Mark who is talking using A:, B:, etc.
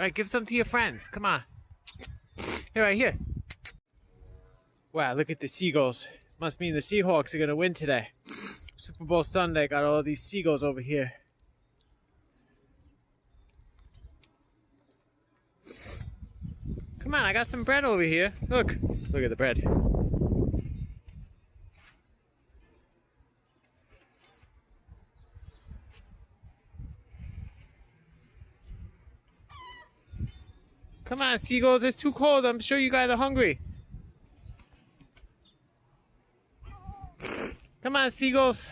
A: Right, give some to your friends. Come on. Here, right here. Wow, look at the Seagulls. Must mean the Seahawks are gonna win today. Super Bowl Sunday, got all these Seagulls over here. Come on, I got some bread over here. Look at the bread. Come on, Seagulls, it's too cold. I'm sure you guys are hungry. Come on, Seagulls.